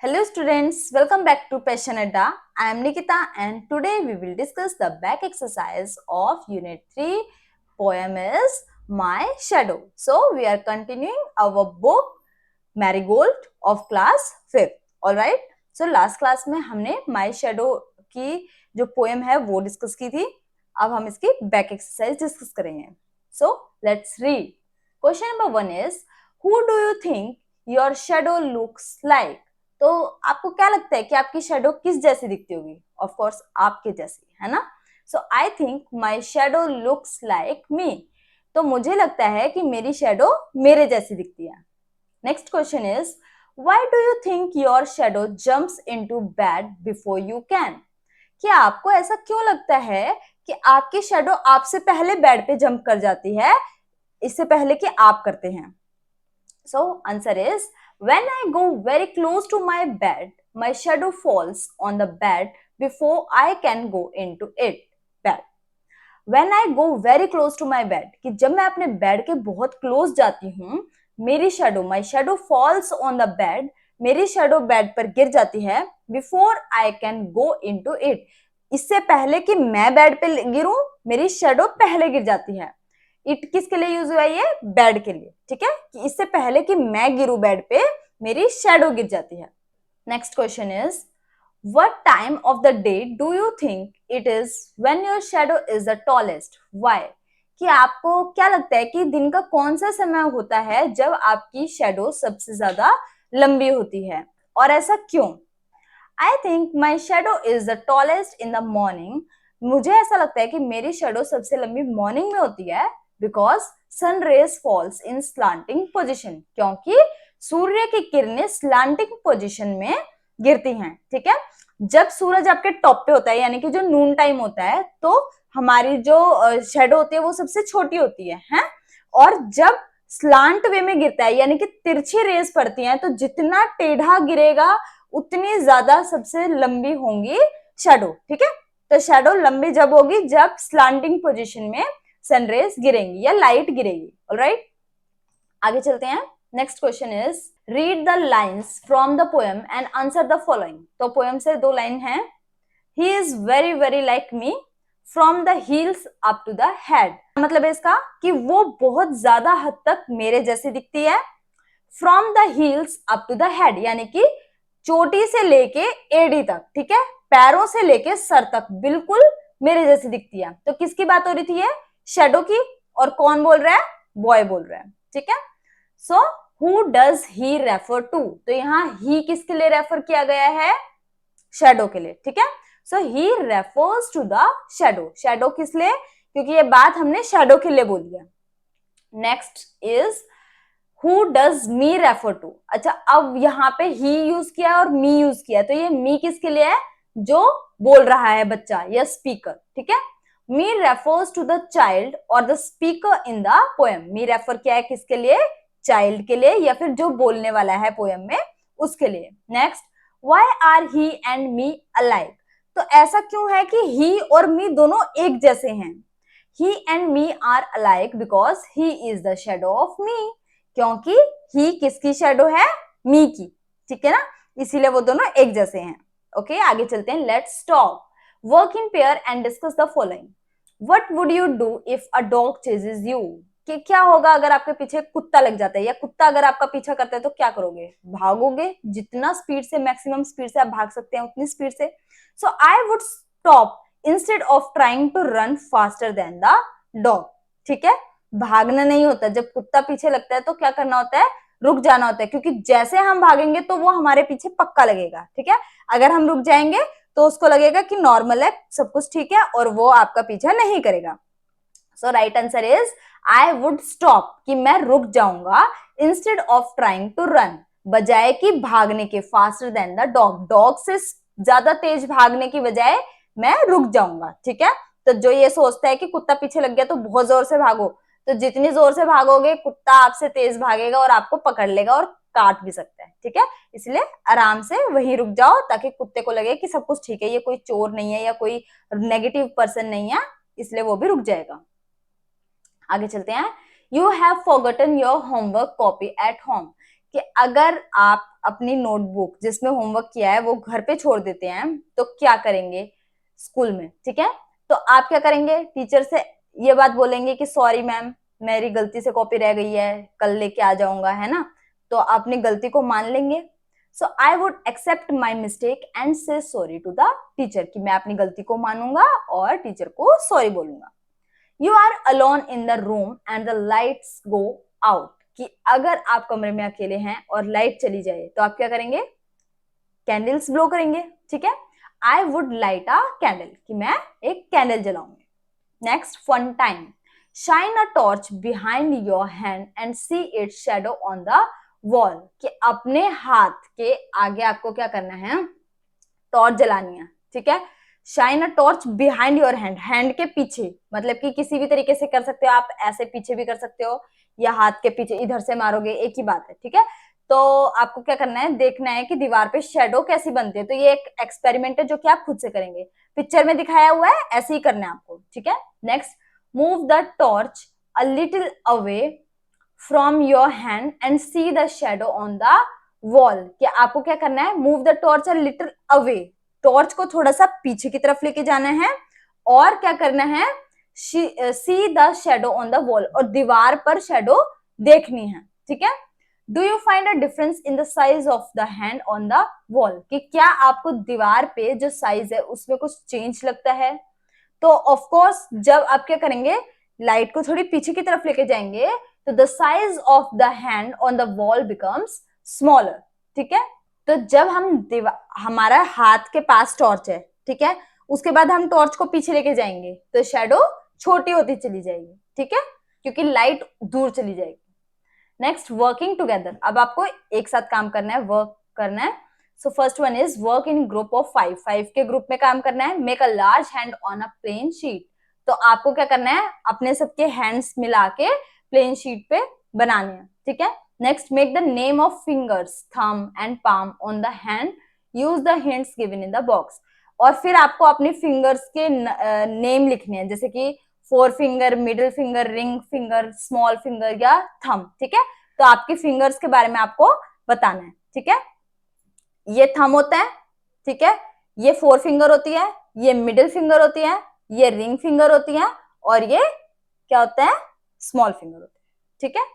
Hello students, welcome back to Passion Adda. I am Nikita and today we will discuss the back exercise of Unit 3. Poem is My Shadow. So we are continuing our book Marigold of class 5th. Alright. So last class में हमने My Shadow की जो poem है वो discuss की थी. अब हम इसकी back exercise डिस्कस करेंगे. So let's read. Question number 1 is, who do you think your shadow looks like? तो आपको क्या लगता है कि आपकी शेडो किस जैसी दिखती होगी? ऑफ कोर्स आपके जैसी, है ना? So I think my shadow looks like me. तो मुझे लगता है कि मेरी शेडो मेरे जैसी दिखती है. Next question is, why do you think your shadow jumps into bed before you can? क्या आपको ऐसा क्यों लगता है कि आपकी शेडो आपसे पहले बेड पे जंप कर जाती है, इससे पहले कि आप करते हैं? So answer is, when I go very close to my bed, my shadow falls on the bed before I can go into it. Bed. When I go very close to my bed, कि जब मैं अपने bed के बहुत close जाती हूँ, मेरी shadow, my shadow falls on the bed, मेरी शेडो बेड पर गिर जाती है, before I can go into it. इससे पहले कि मैं बेड पे गिरूं, मेरी शेडो पहले गिर जाती है. इट किसके लिए यूज हुआ है? बेड के लिए. ठीक है, कि इससे पहले कि मैं गिरूं बेड पे, मेरी शेडो गिर जाती है. Next question is, what time of the day do you think it is when your shadow is the tallest? Why? कि आपको क्या लगता है कि दिन का कौन सा समय होता है जब आपकी शेडो सबसे ज्यादा लंबी होती है, और ऐसा क्यों? आई think my shadow is the tallest in the morning. मुझे ऐसा लगता है कि मेरी शेडो सबसे लंबी मॉर्निंग में होती है, because sun rays falls in slanting position. क्योंकि सूर्य की किरणें स्लांटिंग पोजिशन में गिरती हैं. ठीक है, जब सूरज आपके टॉप पे होता है, यानी कि जो नून टाइम होता है, तो हमारी जो शेडो होती है वो सबसे छोटी होती है? और जब स्लांट वे में गिरता है, यानी कि तिरछी रेज पड़ती हैं, तो जितना टेढ़ा गिरेगा उतनी ज्यादा सबसे लंबी होंगी शेडो. ठीक है, तो शेडो लंबी जब होगी जब स्लांटिंग पोजीशन में सनरेज गिरेंगी या लाइट गिरेगी. ऑलराइट, आगे चलते हैं. Next question is, read the lines from the poem and answer the following. तो पोएम से दो लाइन है. He is very very like me from the heels up to the head. मतलब है इसका कि वो बहुत ज्यादा हद तक मेरे जैसी दिखती है. From the heels up to the head, यानी कि चोटी से लेके एड़ी तक. ठीक है, पैरों से लेके सर तक बिल्कुल मेरे जैसी दिखती है. तो किसकी बात हो रही थी? ये शेडो की. और कौन बोल रहा है? बॉय बोल रहा है. ठीक है, so who does he refer to? तो यहाँ ही किसके लिए रेफर किया गया है? शेडो के लिए. ठीक है, so he refers to the shadow. Shadow किस लिए? क्योंकि ये बात हमने शेडो के लिए बोली है. Next is, Who does me refer to? अच्छा, अब यहाँ पे he यूज किया और me यूज किया, तो ये me किसके लिए है? जो बोल रहा है बच्चा या स्पीकर. ठीक है, me refers to the child और the speaker in the poem. me refer किया है किसके लिए? चाइल्ड के लिए, या फिर जो बोलने वाला है पोएम में उसके लिए. Next, why are he and me alike? तो ऐसा क्यों है कि he और me दोनों एक जैसे हैं? he and me are alike because he is the shadow of me. क्योंकि ही किसकी शेडो है? मी की. ठीक है ना, इसीलिए वो दोनों एक जैसे हैं. ओके, आगे चलते हैं. Let's talk. Work in pair and discuss the following. What would you do if a dog ceases you? कि क्या होगा अगर आपके पीछे कुत्ता लग जाता है, या कुत्ता अगर आपका पीछा करता है तो क्या करोगे? भागोगे. जितना स्पीड से, मैक्सिमम स्पीड से आप भाग सकते हैं उतनी स्पीड से. So I would stop instead of trying to run faster than the dog. ठीक है, भागना नहीं होता. जब कुत्ता पीछे लगता है तो क्या करना होता है? रुक जाना होता है, क्योंकि जैसे हम भागेंगे तो वो हमारे पीछे पक्का लगेगा. ठीक है, अगर हम रुक जाएंगे तो उसको लगेगा कि नॉर्मल है, सब कुछ ठीक है, और वो आपका पीछा नहीं करेगा. So right answer is, I would stop, कि मैं रुक जाऊंगा, instead of trying to run, बजाय कि भागने के, faster than the dog. Dog से ज्यादा तेज भागने की बजाय मैं रुक जाऊंगा. ठीक है, तो जो ये सोचता है कि कुत्ता पीछे लग गया तो बहुत जोर से भागो, तो जितनी जोर से भागोगे कुत्ता आपसे तेज भागेगा और आपको पकड़ लेगा और काट भी सकता है. ठीक है, इसलिए आराम से वहीं रुक जाओ, ताकि कुत्ते को लगे कि सब कुछ ठीक है, ये कोई चोर नहीं है या कोई नेगेटिव पर्सन नहीं है, इसलिए वो भी रुक जाएगा. आगे चलते हैं. You have forgotten your homework copy at home. कि अगर आप अपनी नोटबुक जिसमें होमवर्क किया है वो घर पे छोड़ देते हैं तो क्या करेंगे स्कूल में, ठीक है। तो आप क्या करेंगे, टीचर से ये बात बोलेंगे कि सॉरी मैम, मेरी गलती से कॉपी रह गई है, कल लेके आ जाऊंगा, है ना। तो अपनी गलती को मान लेंगे। So I would accept my mistake and say sorry to the teacher, कि मैं अपनी गलती को मानूंगा और टीचर को सॉरी बोलूंगा। You are alone in the room and the lights go out, कि अगर आप कमरे में अकेले हैं और लाइट चली जाए तो आप क्या करेंगे, कैंडल्स ब्लो करेंगे, ठीक है। I would light a candle, कि मैं एक कैंडल जलाऊंगी। Next, fun time. Shine a torch behind your hand and see it shadow on the wall, कि अपने हाथ के आगे आपको क्या करना है, टॉर्च जलानी है, ठीक है। Shine a torch behind your hand, hand के पीछे, मतलब कि किसी भी तरीके से कर सकते हो आप, ऐसे पीछे भी कर सकते हो या हाथ के पीछे इधर से मारोगे, एक ही बात है, ठीक है। तो आपको क्या करना है, देखना है कि दीवार पे शेडो कैसी बनती है। तो ये एक एक्सपेरिमेंट है जो कि आप खुद से करेंगे, पिक्चर में दिखाया हुआ है ऐसे ही करना है आपको, ठीक है। Next, move the torch a little away from your hand and see the shadow on the wall, कि आपको क्या करना है, move the torch a little away, torch को थोड़ा सा पीछे की तरफ लेके जाना है और क्या करना है, see the shadow on the wall, और दीवार पर शेडो देखनी है, ठीक है। Do you find a difference in the size of the hand on the wall, कि क्या आपको दीवार पे जो साइज है उसमें कुछ चेंज लगता है। तो ऑफ कोर्स जब आप क्या करेंगे, लाइट को थोड़ी पीछे की तरफ लेके जाएंगे तो the size of the hand on the wall becomes smaller, ठीक है। तो जब हम हमारा हाथ के पास टॉर्च है, ठीक है, उसके बाद हम टॉर्च को पीछे लेके जाएंगे तो शेडो छोटी होती चली जाएगी, ठीक है, क्योंकि लाइट दूर चली जाएगी। नेक्स्ट, वर्किंग टुगेदर, अब आपको एक साथ काम करना है, वर्क करना है। So first one is work in group of 5, 5 के ग्रुप में काम करना है। Make a large hand on a plane sheet, तो आपको क्या करना है, अपने सबके हैंड्स मिला के प्लेन शीट पे बनाने हैं, ठीक है। Next, make the name of fingers, thumb and palm on the hand, use the hints given in the box, और फिर आपको अपनी फिंगर्स के नेम लिखने हैं, जैसे कि four finger, middle finger, ring finger, small finger या थंब, ठीक है। तो आपकी फिंगर्स के बारे में आपको बताना है, ठीक है। ये थंब होता है, ठीक है, ये फोर फिंगर होती है, ये मिडिल फिंगर होती है, ये रिंग फिंगर होती है, और ये क्या होता है, स्मॉल फिंगर होती है, ठीक है।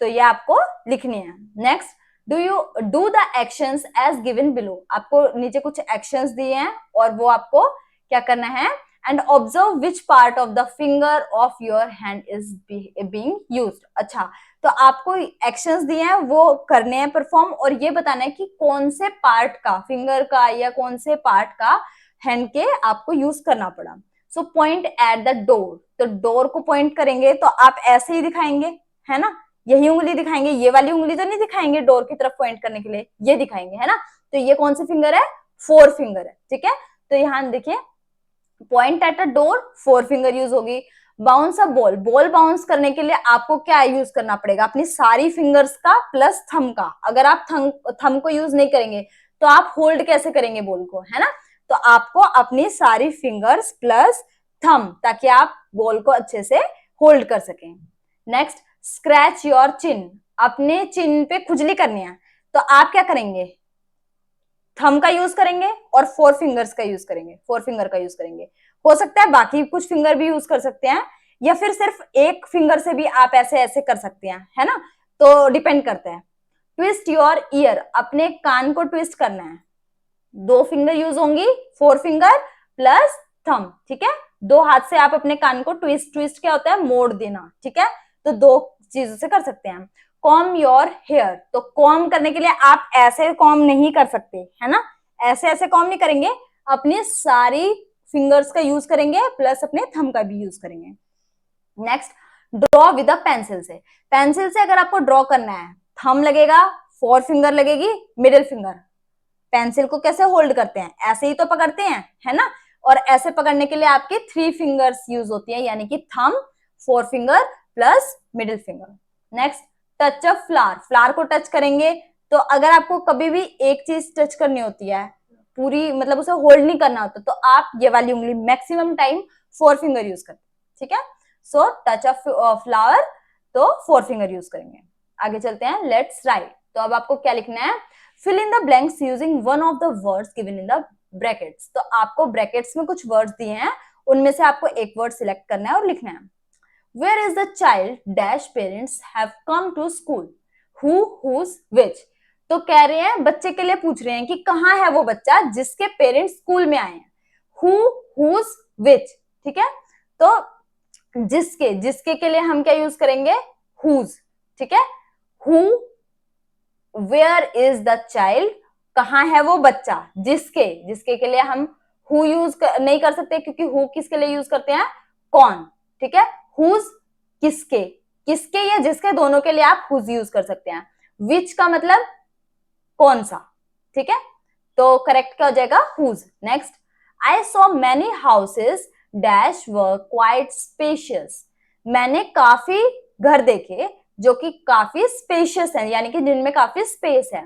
तो ये आपको लिखनी है। Next, do you do the actions as given below, आपको नीचे कुछ एक्शंस दिए हैं और वो आपको क्या करना है, and observe which part of the finger of your hand is being used. अच्छा, तो आपको एक्शंस दिए हैं वो करने हैं परफॉर्म, और ये बताना है कि कौन से पार्ट का, फिंगर का या कौन से पार्ट का हैंड के आपको यूज करना पड़ा। So point at the door, तो डोर को पॉइंट करेंगे तो आप ऐसे ही दिखाएंगे, है ना, यही उंगली दिखाएंगे, ये वाली उंगली तो नहीं दिखाएंगे डोर की तरफ पॉइंट करने के लिए, ये दिखाएंगे, है ना। तो ये कौन सी फिंगर है, फोर फिंगर है, ठीक है। तो यहाँ देखिए, point at a door, four finger use होगी। Bounce a ball, ball bounce करने के लिए आपको क्या यूज करना पड़ेगा, अपनी सारी फिंगर्स का प्लस थंब का। अगर आप थंब को यूज नहीं करेंगे तो आप होल्ड कैसे करेंगे बॉल को, है ना। तो आपको अपनी सारी फिंगर्स प्लस थंब, ताकि आप बॉल को अच्छे से होल्ड कर सकें। नेक्स्ट, स्क्रैच योर चिन, अपने चिन पे खुजली करनी है, तो आप क्या करेंगे, थंब का यूज करेंगे और फोर फिंगर्स का यूज करेंगे, फोर फिंगर का यूज करेंगे। हो सकता है बाकी कुछ फिंगर भी यूज कर सकते हैं, या फिर सिर्फ एक फिंगर से भी आप ऐसे ऐसे कर सकते हैं, है ना, तो डिपेंड करता है। ट्विस्ट योर ईयर, अपने कान को ट्विस्ट करना है, दो फिंगर यूज होंगी, फोर फिंगर प्लस थंब, ठीक है। दो हाथ से आप अपने कान को ट्विस्ट, ट्विस्ट क्या होता है, मोड़ देना, ठीक है। तो दो चीजों से कर सकते हैं। कॉम योर हेयर, तो कॉम करने के लिए आप ऐसे कॉम नहीं कर सकते, है ना, ऐसे ऐसे कॉम नहीं करेंगे, अपनी सारी फिंगर्स का यूज करेंगे प्लस अपने थंब का भी यूज करेंगे। Next, draw with a pencil से, पेंसिल से अगर आपको ड्रॉ करना है, थंब लगेगा, फोर फिंगर लगेगी, मिडिल फिंगर, पेंसिल को कैसे होल्ड करते हैं, ऐसे ही तो पकड़ते हैं, है ना, और ऐसे पकड़ने के लिए आपकी थ्री फिंगर्स यूज होती है, यानी कि thumb, four finger plus middle finger. Next, touch अ फ्लावर, फ्लावर को टच करेंगे, तो अगर आपको कभी भी एक चीज टच करनी होती है पूरी, मतलब उसे होल्ड नहीं करना होता, तो आप ये वाली उंगली maximum time four finger use करते हैं, ठीक है। सो टच अ फ्लावर, तो फोर फिंगर यूज करेंगे। आगे चलते हैं, लेट्स राइट, तो अब आपको क्या लिखना है, fill in the blanks using one of the words given in the brackets. तो आपको ब्रैकेट्स में कुछ वर्ड्स दिए हैं, उनमें से आपको एक वर्ड सिलेक्ट करना है और लिखना है। Where is the child dash parents have come to school, who whose which. तो कह रहे हैं, बच्चे के लिए पूछ रहे हैं कि कहाँ है वो बच्चा जिसके पेरेंट्स स्कूल में आए हैं, हु हुज विच, ठीक है। तो जिसके जिसके के लिए हम क्या यूज करेंगे, हुज, ठीक है। Who, where is the child, कहाँ है वो बच्चा, जिसके जिसके के लिए हम हु यूज नहीं कर सकते, क्योंकि हु किसके लिए यूज करते हैं, कौन, ठीक है। हुज किसके, किसके या जिसके, दोनों के लिए आप हुज यूज कर सकते हैं। विच का मतलब कौन सा, ठीक है। तो करेक्ट क्या हो जाएगा, whose. Next, I saw many houses dash were quite spacious. मैंने काफी घर देखे जो कि काफी स्पेशियस है, यानी कि जिनमें काफी स्पेस है।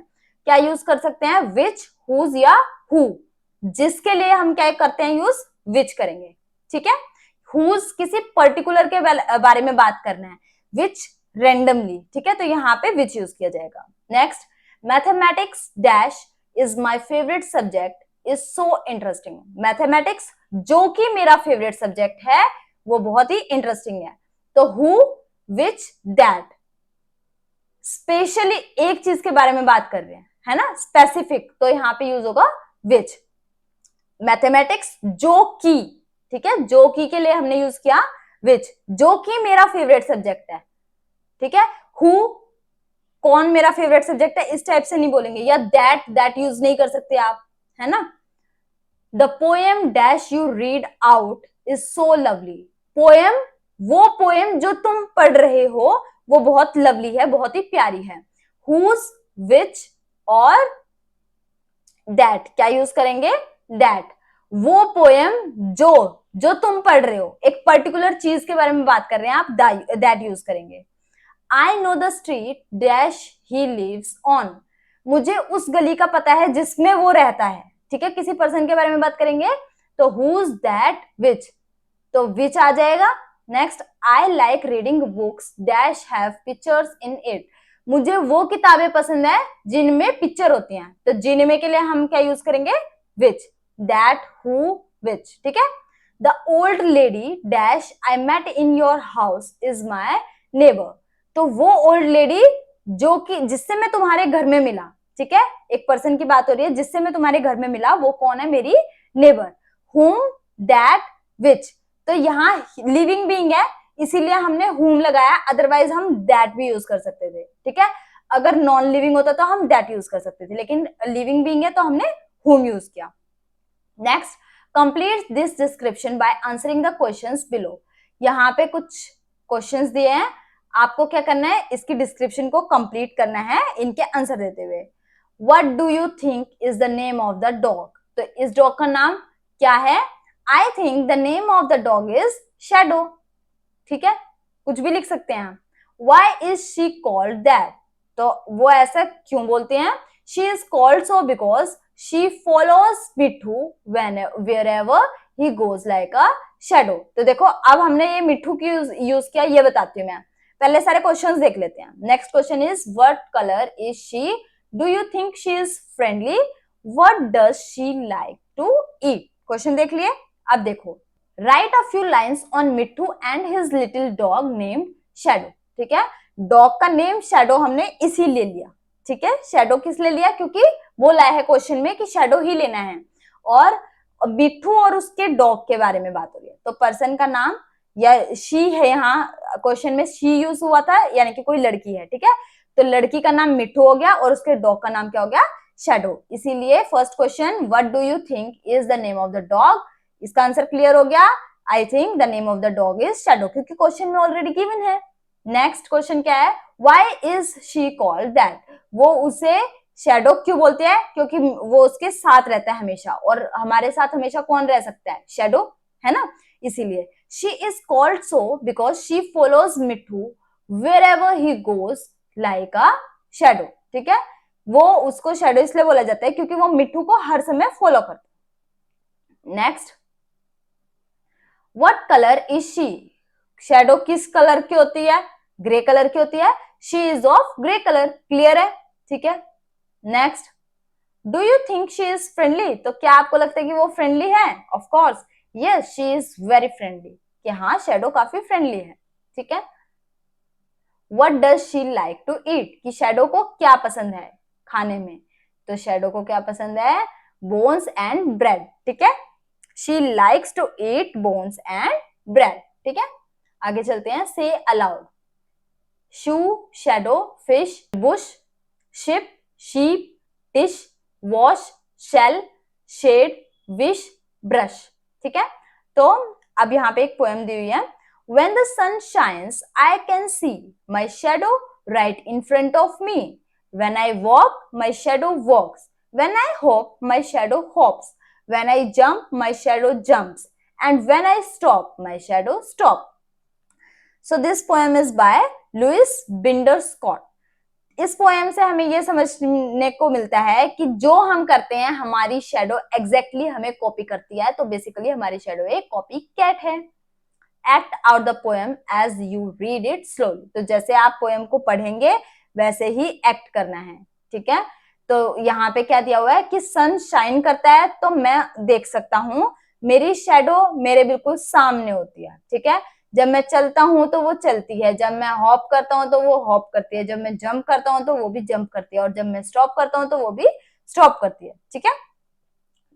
क्या यूज कर सकते हैं, विच, हुज या हु। जिसके लिए हम क्या करते हैं, यूज विच करेंगे, ठीक है। हुज किसी पर्टिकुलर के बारे में बात करना है, विच रेंडमली, ठीक है, तो यहाँ पे विच यूज किया जाएगा। Next, mathematics dash is my favourite subject is so interesting. Mathematics जो कि मेरा फेवरेट सब्जेक्ट है वो बहुत ही इंटरेस्टिंग है। तो हु, विच, दैट, स्पेशली एक चीज के बारे में बात कर रहे हैं, है ना, स्पेसिफिक, तो यहाँ पे यूज होगा विच। मैथमेटिक्स जो कि, ठीक है, जो कि के लिए हमने यूज किया विच, जो कि मेरा फेवरेट सब्जेक्ट है, ठीक है। हु, कौन मेरा फेवरेट सब्जेक्ट है, इस टाइप से नहीं बोलेंगे, या दैट यूज नहीं कर सकते आप, है ना। The poem dash you read out is so lovely. Poem, वो पोएम जो तुम पढ़ रहे हो वो बहुत लवली है, बहुत ही प्यारी है। हुज, विच और दैट, क्या यूज करेंगे, दैट। वो पोएम जो जो तुम पढ़ रहे हो, एक पर्टिकुलर चीज के बारे में बात कर रहे हैं आप, दैट यूज करेंगे। I know the street dash he lives on. मुझे उस गली का पता है जिसमें वो रहता है, ठीक है, किसी पर्सन के बारे में बात करेंगे तो हुज, दैट, विच, तो विच आ जाएगा। Next, I like reading books dash have pictures in it. मुझे वो किताबें पसंद है जिनमें पिक्चर होती हैं, तो जिनमें के लिए हम क्या यूज करेंगे, विच, दैट, हु, विच, ठीक है। The old lady dash I met in your house is my neighbour. तो वो ओल्ड लेडी जो कि जिससे मैं तुम्हारे घर में मिला, ठीक है, एक पर्सन की बात हो रही है जिससे मैं तुम्हारे घर में मिला, वो कौन है, मेरी नेबर। हुम, दैट, विच, तो यहाँ लिविंग बीइंग है इसीलिए हमने हुम लगाया, अदरवाइज हम दैट भी यूज कर सकते थे, ठीक है। अगर नॉन लिविंग होता तो हम दैट यूज कर सकते थे, लेकिन लिविंग बीइंग है तो हमने हुम यूज किया। Next, complete this description by answering the questions below. यहाँ पे कुछ क्वेश्चंस दिए हैं, आपको क्या करना है, इसकी डिस्क्रिप्शन को कंप्लीट करना है इनके आंसर देते हुए। What do you think is the name of the dog. तो इस डॉग का नाम क्या है, I think the name of the dog is Shadow, ठीक है, कुछ भी लिख सकते हैं। Why is she called that, तो वो ऐसा क्यों बोलते हैं, she is called so because she follows Mithu wherever he goes like a shadow। तो देखो अब हमने ये मिठू की यूज किया, ये बताती हूँ मैं, पहले सारे क्वेश्चंस देख लेते हैं। Next question is what colour is she, do you think she is friendly, what does she like to eat. Question देख लिए, अब देखो, write a few lines on Mithu and his little dog named Shadow, ठीक है। Dog का name shadow हमने इसीलिए लिया, ठीक है, शैडो किस लिए लिया, क्योंकि बोला है क्वेश्चन में कि शैडो ही लेना है, और मिठू और उसके डॉग के बारे में बात हो रही है, तो पर्सन का नाम या शी है, यहाँ क्वेश्चन में शी यूज हुआ था, यानी कि कोई लड़की है, ठीक है, तो लड़की का नाम मिठू हो गया और उसके डॉग का नाम क्या हो गया, शैडो। इसीलिए first question, what do you think is the name of the dog, इसका आंसर क्लियर हो गया, आई think the name of the dog is shadow, क्योंकि क्वेश्चन में ऑलरेडी गिवन है। नेक्स्ट क्वेश्चन क्या है, why is she called that, वो उसे शैडो क्यों बोलते हैं, क्योंकि वो उसके साथ रहता है हमेशा, और हमारे साथ हमेशा कौन रह सकता है, शैडो, है ना, इसीलिए। She is called so because she follows Mithu wherever he goes like a shadow, ठीक है, वो उसको शैडो इसलिए बोला जाता है क्योंकि वो मिठू को हर समय फॉलो करता है। Next, what colour is she, Shadow किस कलर की होती है, ग्रे कलर की होती है, she is of grey colour, clear है, ठीक है। Next, do you think she is friendly? तो क्या आपको लगता है कि वो फ्रेंडली है? Of course yes, she is very friendly, कि हाँ शैडो काफी फ्रेंडली है, ठीक है। What does she like to eat? कि शैडो को क्या पसंद है खाने में? तो शैडो को क्या पसंद है? बोन्स एंड ब्रेड, ठीक है। She likes to eat bones and bread, ठीक है। आगे चलते हैं, say aloud. Shoe, shadow, fish, bush, ship, sheep, dish, wash, shell, shed, wish, brush, ठीक है। तो अब यहाँ पे एक पोएम दी हुई है। When the sun shines, I can see my shadow right in front of me. When I walk, my shadow walks. When I hop, my shadow hops. When I jump, my shadow jumps. And when I stop, my shadow stops. So this poem is by Louis Binder Scott. इस poem से हमें ये समझने को मिलता है कि जो हम करते हैं हमारी शैडो एग्जैक्टली हमें कॉपी करती है। तो बेसिकली हमारी शैडो एक कॉपी कैट है। Act out the poem as you read it slowly. तो जैसे आप पोएम को पढ़ेंगे वैसे ही एक्ट करना है, ठीक है। तो यहाँ पे क्या दिया हुआ है कि सन शाइन करता है तो मैं देख सकता हूँ, मेरी शैडो मेरे बिल्कुल सामने होती है, ठीक है। जब मैं चलता हूँ तो वो चलती है, जब मैं हॉप करता हूँ तो वो हॉप करती है, जब मैं जंप करता हूँ तो वो भी जंप करती है, और जब मैं स्टॉप करता हूँ तो वो भी स्टॉप करती है, ठीक है।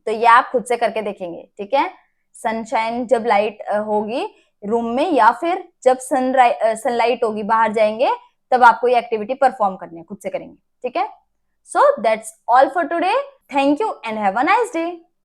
तो ये आप खुद से करके देखेंगे, ठीक है। सनशाइन जब लाइट होगी रूम में, या फिर जब सनलाइट होगी बाहर जाएंगे, तब आपको ये एक्टिविटी परफॉर्म करनी है, खुद से करेंगे, ठीक है। So that's all for today. Thank you and have a nice day.